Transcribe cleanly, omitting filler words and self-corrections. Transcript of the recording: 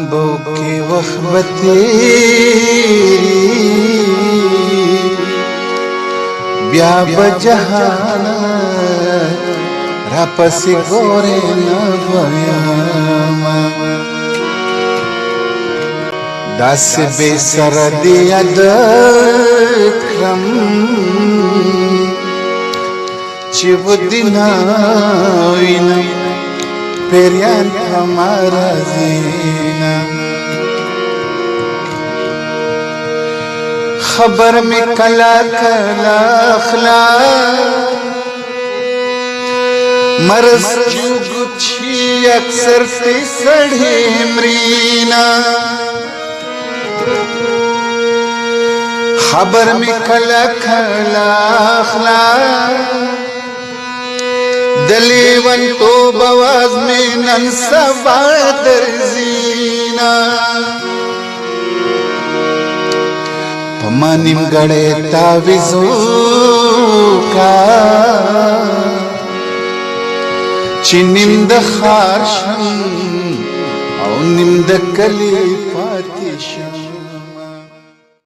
لمبو کې وخبتي بیا بجهان را پسې ګورې نه دویم داسې بې سره دې یاد کړم چې ودې نه وینم پیریان ہمارا زینا خبر میں کلا کلا اخلا مرس جو گچھی اکثر تی سڑھی مرینا خبر میں کلا کلا اخلا دلیون تو بواز میں نن سبا درزینا پمانیم گڑے تاویزو کا چی نیم د خارشم او نیم د کلی پاتیشم